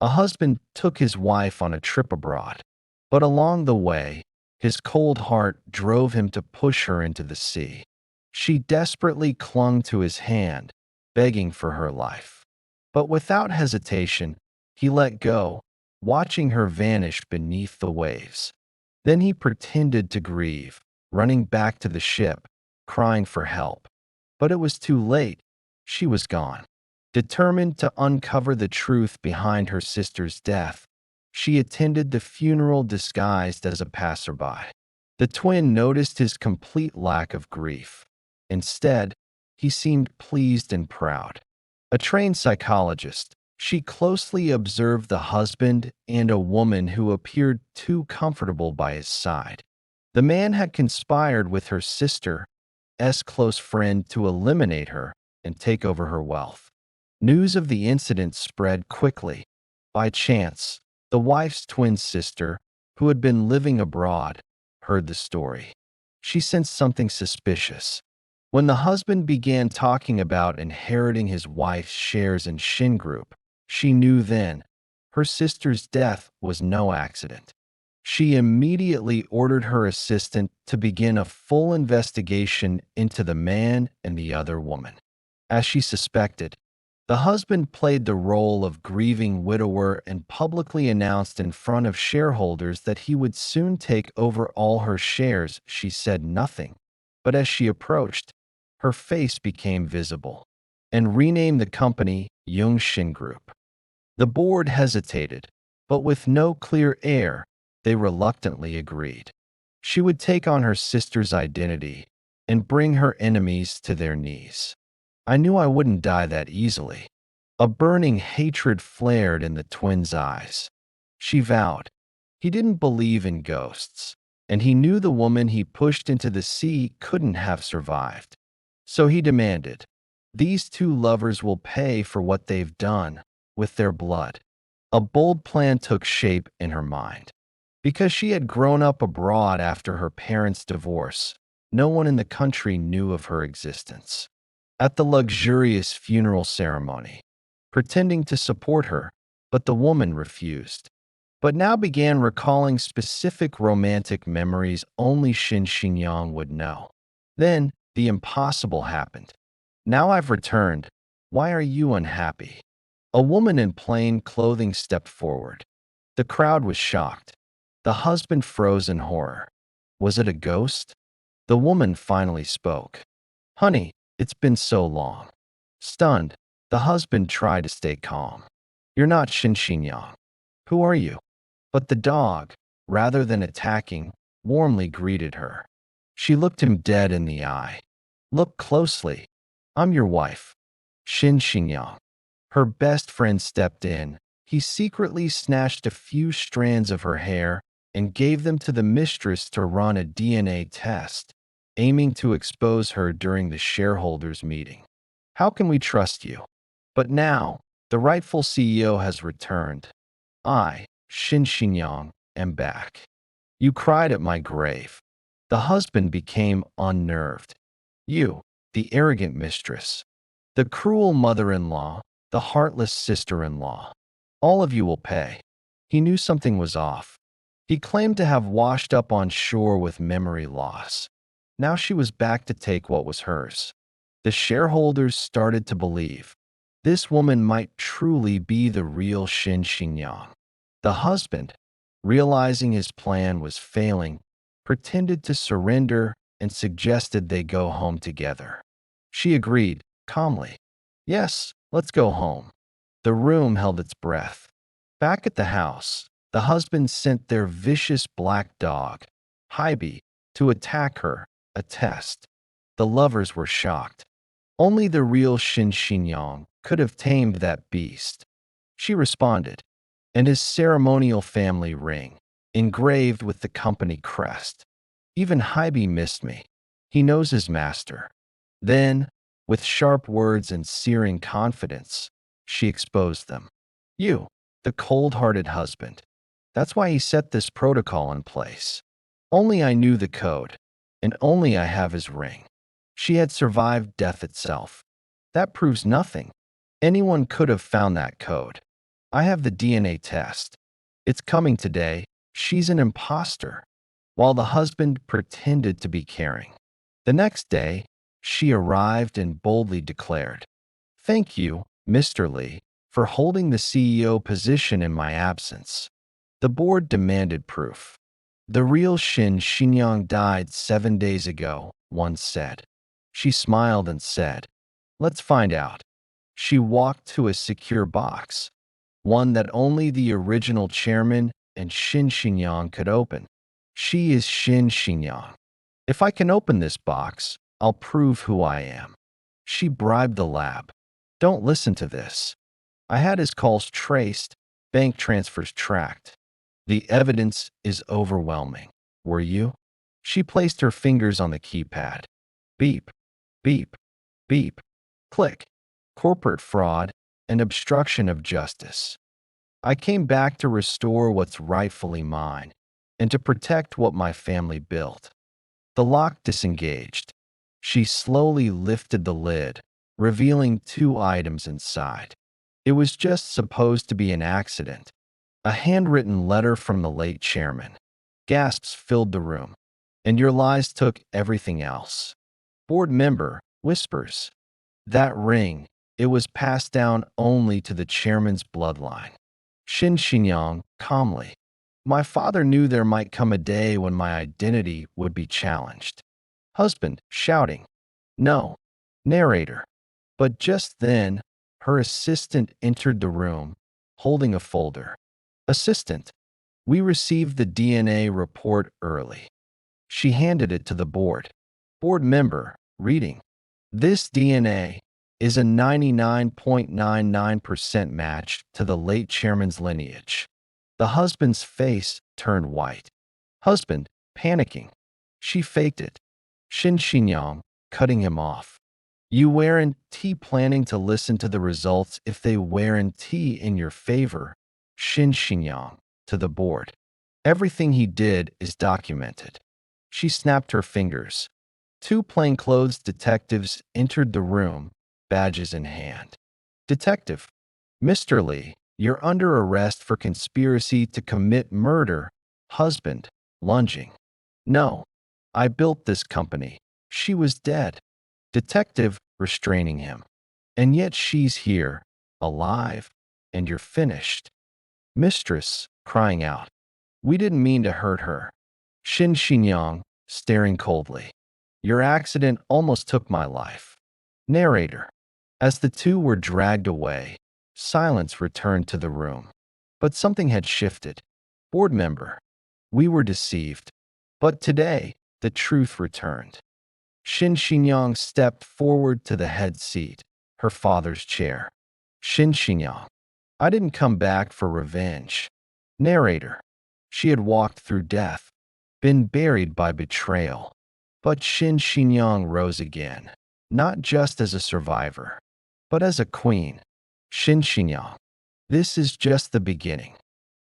A husband took his wife on a trip abroad, but along the way, his cold heart drove him to push her into the sea. She desperately clung to his hand, begging for her life. But without hesitation, he let go, watching her vanish beneath the waves. Then he pretended to grieve, running back to the ship, crying for help. But it was too late. She was gone. Determined to uncover the truth behind her sister's death, she attended the funeral disguised as a passerby. The twin noticed his complete lack of grief. Instead, he seemed pleased and proud. A trained psychologist, she closely observed the husband and a woman who appeared too comfortable by his side. The man had conspired with her sister's close friend to eliminate her and take over her wealth. News of the incident spread quickly. By chance, the wife's twin sister, who had been living abroad, heard the story. She sensed something suspicious. When the husband began talking about inheriting his wife's shares in Shin Group, she knew then her sister's death was no accident. She immediately ordered her assistant to begin a full investigation into the man and the other woman. As she suspected, the husband played the role of grieving widower and publicly announced in front of shareholders that he would soon take over all her shares. She said nothing, but as she approached, her face became visible and renamed the company Young Shin Group. The board hesitated, but with no clear heir, they reluctantly agreed. She would take on her sister's identity and bring her enemies to their knees. I knew I wouldn't die that easily. A burning hatred flared in the twins' eyes. She vowed. He didn't believe in ghosts, and he knew the woman he pushed into the sea couldn't have survived. So he demanded, "These two lovers will pay for what they've done with their blood." A bold plan took shape in her mind. Because she had grown up abroad after her parents' divorce, no one in the country knew of her existence. At the luxurious funeral ceremony, pretending to support her, but the woman refused. But now began recalling specific romantic memories only Shin Xinyang would know. Then, the impossible happened. "Now I've returned. Why are you unhappy?" A woman in plain clothing stepped forward. The crowd was shocked. The husband froze in horror. Was it a ghost? The woman finally spoke. "Honey, it's been so long." Stunned, the husband tried to stay calm. "You're not Shin Xinyang. Who are you?" But the dog, rather than attacking, warmly greeted her. She looked him dead in the eye. "Look closely. I'm your wife, Shin Xinyang." Her best friend stepped in. He secretly snatched a few strands of her hair and gave them to the mistress to run a DNA test, aiming to expose her during the shareholders' meeting. "How can we trust you?" But now, the rightful CEO has returned. I, Shin Xinyang, am back. You cried at my grave. The husband became unnerved. You, the arrogant mistress, the cruel mother-in-law, the heartless sister-in-law. All of you will pay. He knew something was off. He claimed to have washed up on shore with memory loss. Now she was back to take what was hers. The shareholders started to believe this woman might truly be the real Shin Xinyang. The husband, realizing his plan was failing, pretended to surrender and suggested they go home together. She agreed, calmly. "Yes, let's go home." The room held its breath. Back at the house, the husband sent their vicious black dog, Hybe, to attack her, a test. The lovers were shocked. Only the real Shin Xinyang could have tamed that beast. She responded, and his ceremonial family ring, engraved with the company crest. "Even Hybe missed me. He knows his master." Then, with sharp words and searing confidence, she exposed them. "You, the cold-hearted husband. That's why he set this protocol in place. Only I knew the code, and only I have his ring." She had survived death itself. That proves nothing. Anyone could have found that code. I have the DNA test. It's coming today. She's an imposter. While the husband pretended to be caring. The next day, she arrived and boldly declared, "Thank you, Mr. Lee, for holding the CEO position in my absence." The board demanded proof. "The real Shin Shinyang died 7 days ago," one said. She smiled and said, "Let's find out." She walked to a secure box, one that only the original chairman and Shin Shinyang could open. "She is Shin Shinyang. If I can open this box, I'll prove who I am." She bribed the lab. "Don't listen to this. I had his calls traced, bank transfers tracked. The evidence is overwhelming. Were you?" She placed her fingers on the keypad. Beep, beep, beep, click. Corporate fraud and obstruction of justice. "I came back to restore what's rightfully mine and to protect what my family built." The lock disengaged. She slowly lifted the lid, revealing 2 items inside. It was just supposed to be an accident. A handwritten letter from the late chairman. Gasps filled the room. "And your lies took everything else." Board member whispers. "That ring, it was passed down only to the chairman's bloodline." Shin Shinyang calmly. "My father knew there might come a day when my identity would be challenged." Husband shouting, "No." Narrator. But just then, her assistant entered the room, holding a folder. Assistant. "We received the DNA report early." She handed it to the board. Board member, reading. "This DNA is a 99.99% match to the late chairman's lineage." The husband's face turned white. Husband, panicking. She faked it. Shin Shinyang, cutting him off. "You weren't planning to listen to the results if they weren't in your favor." Shin Shinyang, to the board. "Everything he did is documented." She snapped her fingers. 2 plainclothes detectives entered the room, badges in hand. "Detective, Mr. Lee, you're under arrest for conspiracy to commit murder." Husband, lunging. "No, I built this company. She was dead." Detective, restraining him. "And yet she's here, alive, and you're finished." Mistress, crying out. "We didn't mean to hurt her." Shin Shinyang, staring coldly. "Your accident almost took my life." Narrator. As the two were dragged away, silence returned to the room. But something had shifted. Board member. "We were deceived. But today, the truth returned." Shin Shinyang stepped forward to the head seat, her father's chair. Shin Shinyang. "I didn't come back for revenge." Narrator. She had walked through death, been buried by betrayal. But Shin Shinyang rose again, not just as a survivor, but as a queen. Shin Shinyang. "This is just the beginning."